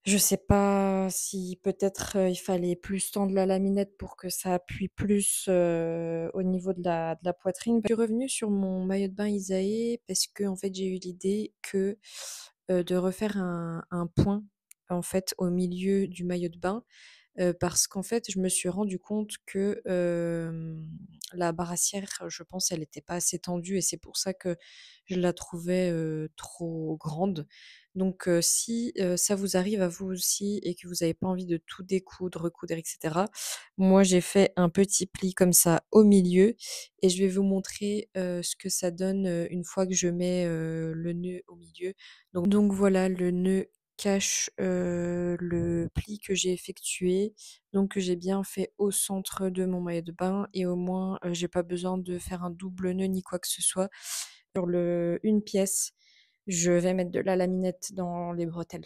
Je sais pas si peut-être il fallait plus tendre la laminette pour que ça appuie plus au niveau de la poitrine. Je suis revenue sur mon maillot de bain Isae parce que en fait j'ai eu l'idée que de refaire un point en fait au milieu du maillot de bain parce qu'en fait je me suis rendu compte que la brassière, je pense, elle était pas assez tendue et c'est pour ça que je la trouvais trop grande. Donc si ça vous arrive à vous aussi et que vous avez pas envie de tout découdre, recoudre, et cetera, moi j'ai fait un petit pli comme ça au milieu et je vais vous montrer ce que ça donne une fois que je mets le nœud au milieu. Donc voilà, le nœud cache le pli que j'ai effectué, donc que j'ai bien fait au centre de mon maillot de bain et au moins j'ai pas besoin de faire un double nœud ni quoi que ce soit. Sur une pièce, je vais mettre de la laminette dans les bretelles.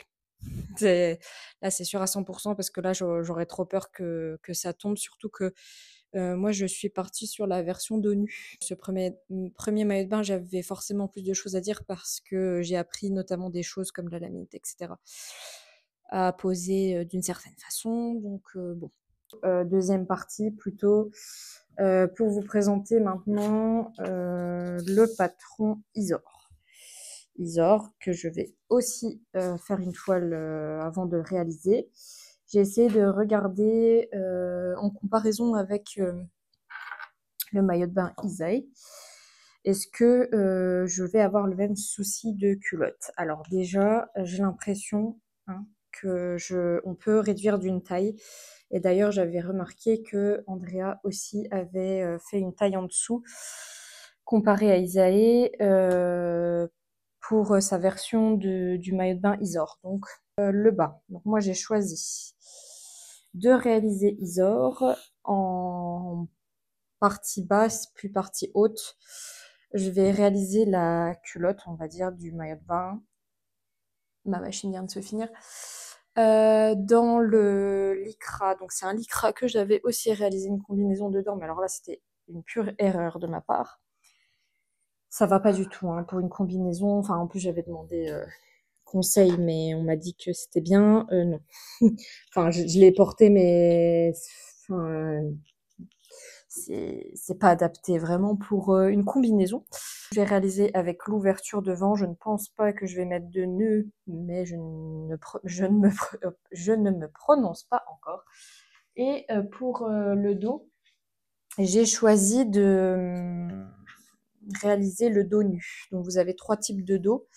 Là, c'est sûr à 100% parce que là, j'aurais trop peur que ça tombe, surtout que moi, je suis partie sur la version dos nu. Ce premier maillot de bain, j'avais forcément plus de choses à dire parce que j'ai appris notamment des choses comme la laminette, etc. à poser d'une certaine façon. Donc, bon. Deuxième partie, plutôt, pour vous présenter maintenant le patron Isor. Isor, que je vais aussi faire une toile avant de le réaliser. J'ai essayé de regarder en comparaison avec le maillot de bain Isae. Est-ce que je vais avoir le même souci de culotte? Alors déjà, j'ai l'impression on peut réduire d'une taille. Et d'ailleurs, j'avais remarqué que Andrea aussi avait fait une taille en dessous comparée à Isae pour sa version du maillot de bain Isor. Donc le bas. Donc moi j'ai choisi de réaliser Isor en partie basse puis partie haute. Je vais réaliser la culotte, on va dire, du maillot de bain. Ma machine vient de se finir. Dans le lycra, donc c'est un lycra que j'avais aussi réalisé une combinaison dedans, mais alors là c'était une pure erreur de ma part. Ça va pas du tout hein, pour une combinaison. Enfin, en plus j'avais demandé conseil, mais on m'a dit que c'était bien. Non. Enfin, je l'ai porté, mais enfin, c'est pas adapté vraiment pour une combinaison. Je vais réaliser avec l'ouverture devant. Je ne pense pas que je vais mettre de nœud, mais je ne me prononce pas encore. Et pour le dos, j'ai choisi de réaliser le dos nu. Donc vous avez 3 types de dos.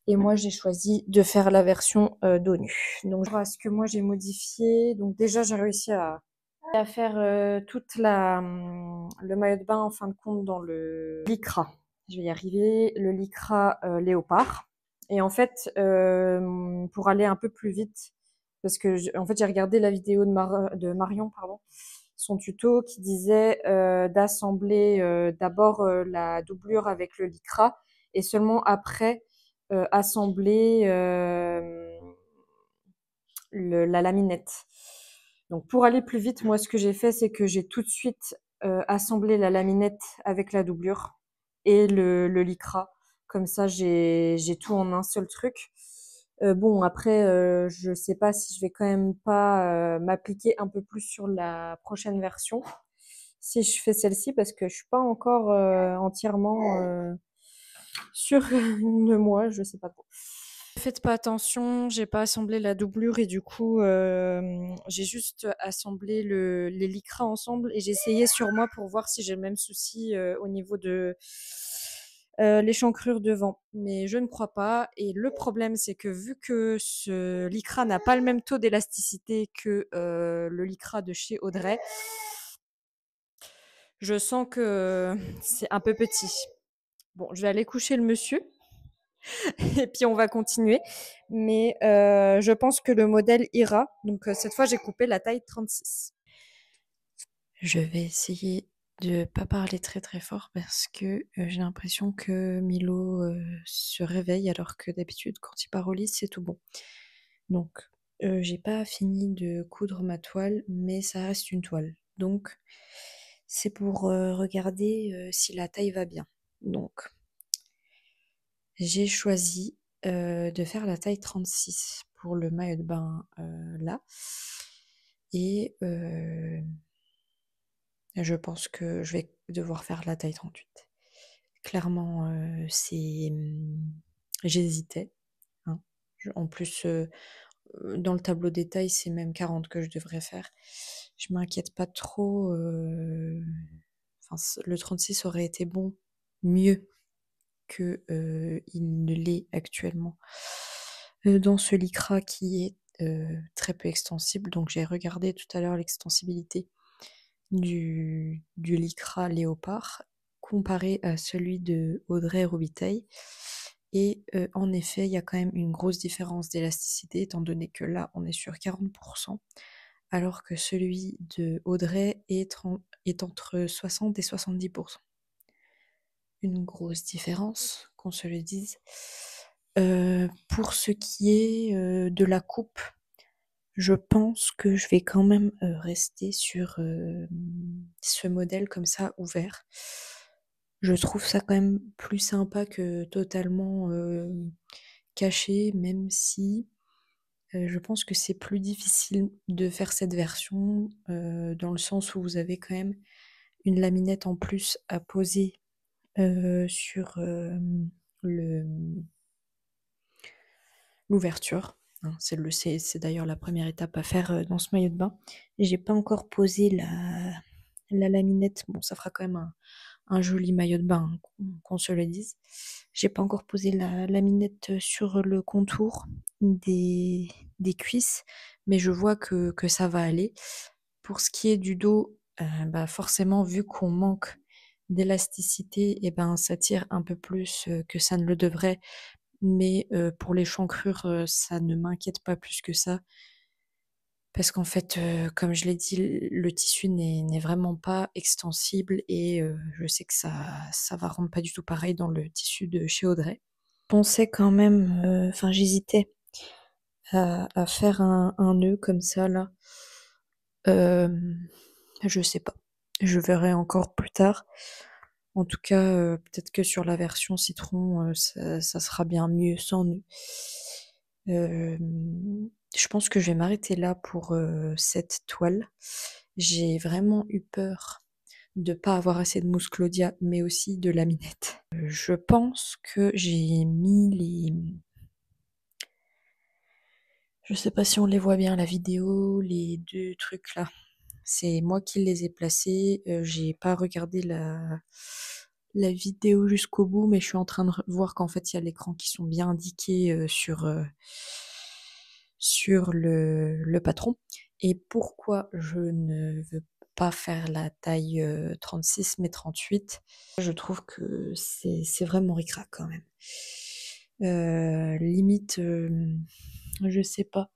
Et moi, j'ai choisi de faire la version dos nu. Donc, ce que moi, j'ai modifié. Donc, déjà, j'ai réussi à faire toute le maillot de bain, en fin de compte, dans le lycra. Je vais y arriver. Le lycra léopard. Et en fait, pour aller un peu plus vite, parce que en fait, j'ai regardé la vidéo de Marion, pardon, son tuto qui disait d'assembler d'abord la doublure avec le lycra et seulement après assembler la laminette. Donc pour aller plus vite, moi ce que j'ai fait, c'est que j'ai tout de suite assemblé la laminette avec la doublure et le lycra. Comme ça, j'ai tout en un seul truc. Bon, après, je sais pas si je vais quand même pas m'appliquer un peu plus sur la prochaine version. Si je fais celle-ci, parce que je suis pas encore entièrement sûre de moi, je sais pas trop. Faites pas attention, j'ai pas assemblé la doublure et du coup, j'ai juste assemblé les lycras ensemble et j'ai essayé sur moi pour voir si j'ai le même souci au niveau de l'échancrure devant. Mais je ne crois pas. Et le problème, c'est que vu que ce lycra n'a pas le même taux d'élasticité que le lycra de chez Audrey, je sens que c'est un peu petit. Bon, je vais aller coucher le monsieur. Et puis on va continuer. Mais je pense que le modèle ira. Donc cette fois, j'ai coupé la taille 36. Je vais essayer de pas parler très très fort parce que j'ai l'impression que Milo se réveille alors que d'habitude quand il part au lit c'est tout bon. Donc j'ai pas fini de coudre ma toile mais ça reste une toile. Donc c'est pour regarder si la taille va bien. Donc j'ai choisi de faire la taille 36 pour le maillot de bain là. Et je pense que je vais devoir faire la taille 38. Clairement, j'hésitais. Hein. En plus, dans le tableau des tailles, c'est même 40 que je devrais faire. Je m'inquiète pas trop. Enfin, le 36 aurait été bon, mieux que il ne l'est actuellement dans ce lycra qui est très peu extensible. Donc j'ai regardé tout à l'heure l'extensibilité du lycra léopard comparé à celui de Audrey Robitaille. Et en effet, il y a quand même une grosse différence d'élasticité, étant donné que là, on est sur 40%, alors que celui de Audrey est entre 60 et 70%. Une grosse différence, qu'on se le dise. Pour ce qui est de la coupe, je pense que je vais quand même rester sur ce modèle comme ça, ouvert. Je trouve ça quand même plus sympa que totalement caché, même si je pense que c'est plus difficile de faire cette version, dans le sens où vous avez quand même une laminette en plus à poser sur l'ouverture. Hein. C'est d'ailleurs la première étape à faire dans ce maillot de bain. J'ai pas encore posé la laminette. Bon, ça fera quand même un joli maillot de bain, hein, qu'on se le dise. J'ai pas encore posé la laminette sur le contour des, des cuisses, mais je vois que ça va aller. Pour ce qui est du dos, bah forcément, vu qu'on manque d'élasticité, et ben ça tire un peu plus que ça ne le devrait. Mais pour l'échancrure, ça ne m'inquiète pas plus que ça. Parce qu'en fait, comme je l'ai dit, le tissu n'est vraiment pas extensible et je sais que ça va rendre pas du tout pareil dans le tissu de chez Audrey. Je pensais quand même, enfin j'hésitais à faire un nœud comme ça là. Je sais pas. Je verrai encore plus tard. En tout cas, peut-être que sur la version citron, ça sera bien mieux sans nœud. Je pense que je vais m'arrêter là pour cette toile. J'ai vraiment eu peur de pas avoir assez de mousse Claudia, mais aussi de laminette. Je pense que j'ai mis les... Je sais pas si on les voit bien, la vidéo, les deux trucs là. C'est moi qui les ai placés. J'ai pas regardé la vidéo jusqu'au bout, mais je suis en train de voir qu'en fait il y a l'écran qui sont bien indiqués sur le patron. Et pourquoi je ne veux pas faire la taille 36 mais 38, je trouve que c'est vraiment ric-rac quand même. Limite, je sais pas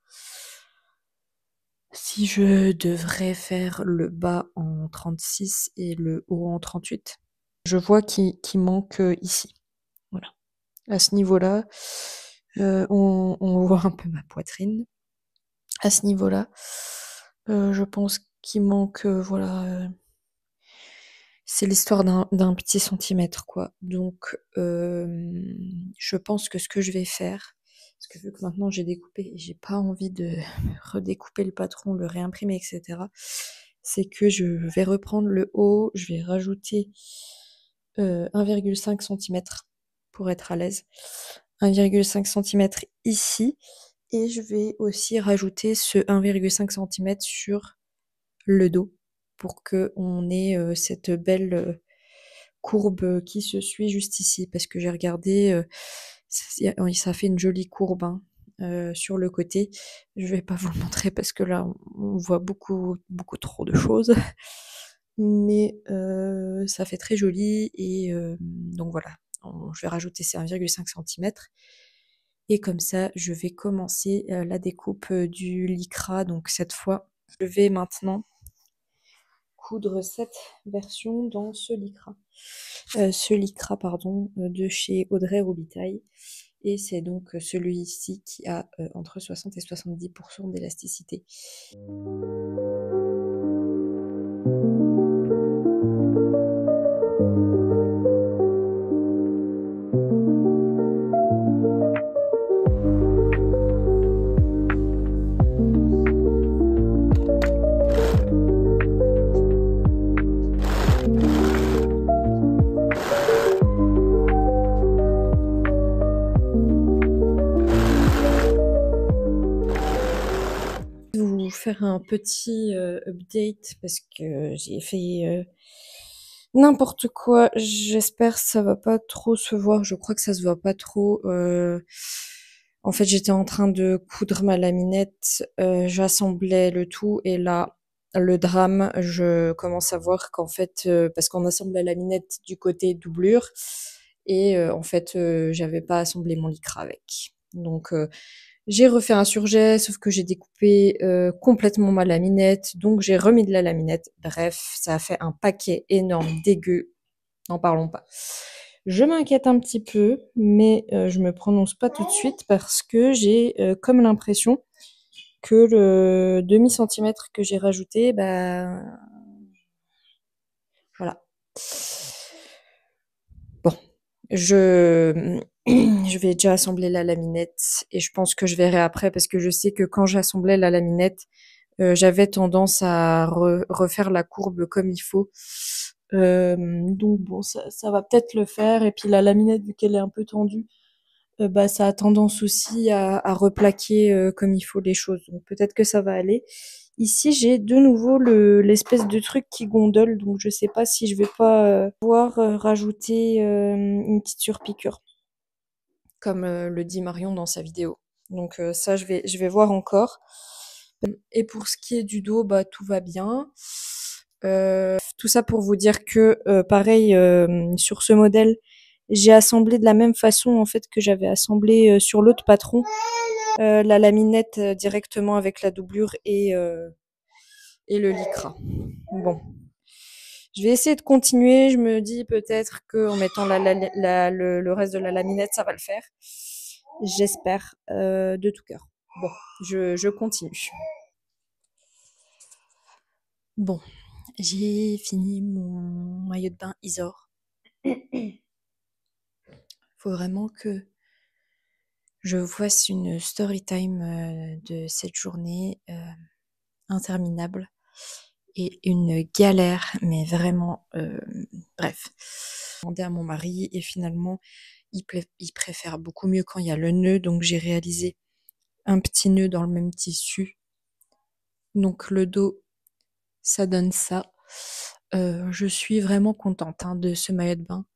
si je devrais faire le bas en 36 et le haut en 38. Je vois qu'il manque ici. Voilà. À ce niveau-là, on voit un peu ma poitrine. À ce niveau-là, je pense qu'il manque, voilà, c'est l'histoire d'un petit centimètre, quoi. Donc, je pense que ce que je vais faire, parce que vu que maintenant j'ai découpé et j'ai pas envie de redécouper le patron, le réimprimer, etc., c'est que je vais reprendre le haut, je vais rajouter 1,5 cm pour être à l'aise. 1,5 cm ici. Et je vais aussi rajouter ce 1,5 cm sur le dos pour que on ait cette belle courbe qui se suit juste ici. Parce que j'ai regardé, ça fait une jolie courbe hein, sur le côté. Je vais pas vous le montrer parce que là on voit beaucoup trop de choses. Mais ça fait très joli et donc voilà. Je vais rajouter ces 1,5 cm. Et comme ça, je vais commencer la découpe du lycra. Donc cette fois, je vais maintenant coudre cette version dans ce lycra pardon, de chez Audrey Robitaille. Et c'est donc celui-ci qui a entre 60 et 70% d'élasticité. Vous faire un petit update parce que j'ai fait n'importe quoi. J'espère que ça va pas trop se voir. Je crois que ça se voit pas trop. En fait, j'étais en train de coudre ma laminette. J'assemblais le tout et là, le drame, je commence à voir qu'en fait, parce qu'on assemble la laminette du côté doublure et en fait, j'avais pas assemblé mon lycra avec. Donc, j'ai refait un surjet, sauf que j'ai découpé complètement ma laminette, donc j'ai remis de la laminette. Bref, ça a fait un paquet énorme, dégueu. N'en parlons pas. Je m'inquiète un petit peu, mais je me prononce pas tout de suite parce que j'ai comme l'impression que le demi-centimètre que j'ai rajouté, bah voilà. Bon, je vais déjà assembler la laminette et je pense que je verrai après parce que je sais que quand j'assemblais la laminette, j'avais tendance à refaire la courbe comme il faut. Donc bon, ça va peut-être le faire. Et puis la laminette, vu qu'elle est un peu tendue, bah ça a tendance aussi à replaquer comme il faut les choses. Donc peut-être que ça va aller. Ici, j'ai de nouveau l'espèce de truc qui gondole, donc je sais pas si je vais pas pouvoir rajouter une petite surpiqûre, comme le dit Marion dans sa vidéo. Donc ça, je vais voir encore. Et pour ce qui est du dos, bah tout va bien. Tout ça pour vous dire que pareil sur ce modèle, j'ai assemblé de la même façon en fait que j'avais assemblé sur l'autre patron, la laminette directement avec la doublure et le lycra. Bon, je vais essayer de continuer. Je me dis peut-être qu'en mettant le reste de la laminette, ça va le faire. J'espère de tout cœur. Bon, je continue. Bon, j'ai fini mon maillot de bain Isor. Faut vraiment que je vous fasse une story time de cette journée interminable et une galère, mais vraiment, bref. J'ai demandé à mon mari et finalement, il préfère beaucoup mieux quand il y a le nœud, donc j'ai réalisé un petit nœud dans le même tissu. Donc le dos, ça donne ça. Je suis vraiment contente de ce maillot de bain.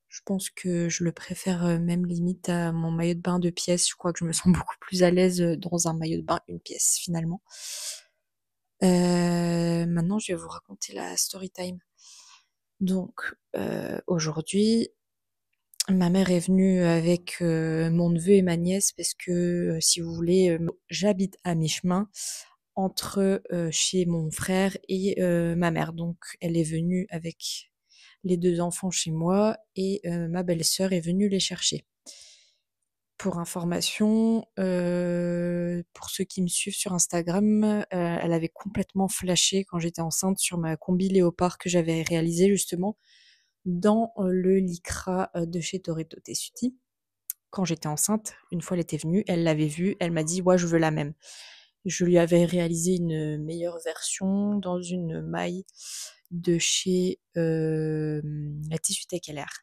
Je pense que je le préfère même limite à mon maillot de bain de pièce. Je crois que je me sens beaucoup plus à l'aise dans un maillot de bain une pièce finalement. Maintenant, je vais vous raconter la story time. Donc, aujourd'hui, ma mère est venue avec mon neveu et ma nièce parce que, si vous voulez, j'habite à mi-chemin entre chez mon frère et ma mère. Donc, elle est venue avec les 2 enfants chez moi et ma belle-sœur est venue les chercher. Pour information, pour ceux qui me suivent sur Instagram, elle avait complètement flashé quand j'étais enceinte sur ma combi léopard que j'avais réalisée justement dans le lycra de chez Toretto Tessuti. Quand j'étais enceinte, une fois elle était venue, elle l'avait vue, elle m'a dit ouais je veux la même. Je lui avais réalisé une meilleure version dans une maille de chez la Tissutech LR.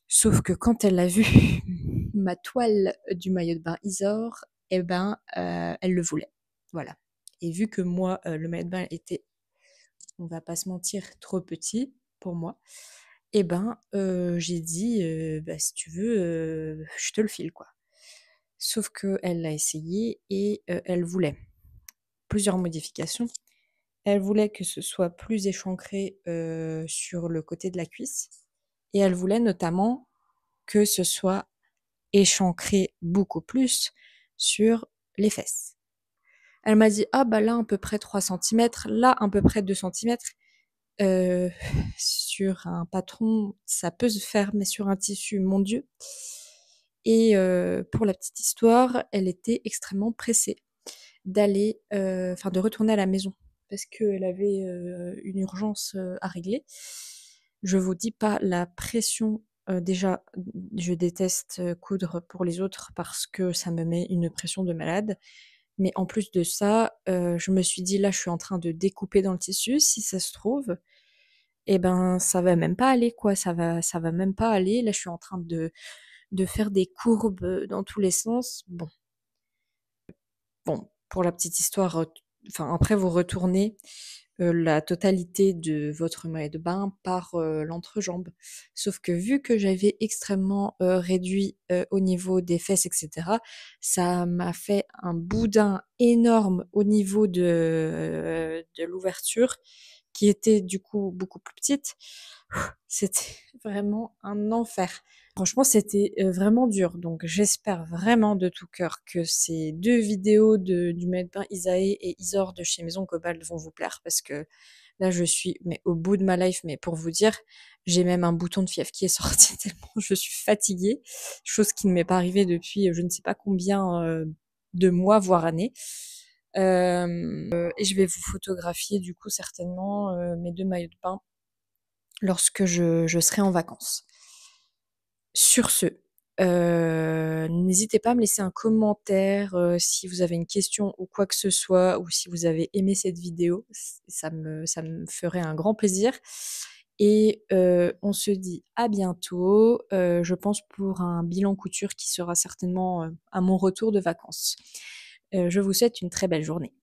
Sauf que quand elle a vu ma toile du maillot de bain Isor, eh ben, elle le voulait. Voilà. Et vu que moi, le maillot de bain était, on va pas se mentir, trop petit pour moi, eh ben, j'ai dit, bah, si tu veux, je te le file, quoi. Sauf qu'elle l'a essayé et elle voulait plusieurs modifications. Elle voulait que ce soit plus échancré sur le côté de la cuisse. Et elle voulait notamment que ce soit échancré beaucoup plus sur les fesses. Elle m'a dit ah bah là à peu près 3 centimètres, là à peu près 2 centimètres. Sur un patron, ça peut se faire, mais sur un tissu, mon Dieu. Et pour la petite histoire, elle était extrêmement pressée d'aller, enfin de retourner à la maison parce qu'elle avait une urgence à régler. Je vous dis pas la pression. Déjà, je déteste coudre pour les autres parce que ça me met une pression de malade. Mais en plus de ça, je me suis dit là, je suis en train de découper dans le tissu. Si ça se trouve, eh ben, ça va même pas aller, quoi. Ça va même pas aller. Là, je suis en train de faire des courbes dans tous les sens. Bon, pour la petite histoire, enfin après vous retournez la totalité de votre maillot de bain par l'entrejambe. Sauf que vu que j'avais extrêmement réduit au niveau des fesses, etc., ça m'a fait un boudin énorme au niveau de l'ouverture, qui était du coup beaucoup plus petite. C'était vraiment un enfer. Franchement, c'était vraiment dur. Donc, j'espère vraiment de tout cœur que ces 2 vidéos du maillot de bain Isae et Isor de chez Maison Cobalt vont vous plaire parce que là, je suis mais au bout de ma life. Mais pour vous dire, j'ai même un bouton de fièvre qui est sorti tellement je suis fatiguée. Chose qui ne m'est pas arrivée depuis je ne sais pas combien de mois, voire années. Et je vais vous photographier du coup certainement mes 2 maillots de bain lorsque je serai en vacances. Sur ce, n'hésitez pas à me laisser un commentaire si vous avez une question ou quoi que ce soit, ou si vous avez aimé cette vidéo, ça me ferait un grand plaisir. Et on se dit à bientôt, je pense pour un bilan couture qui sera certainement à mon retour de vacances. Je vous souhaite une très belle journée.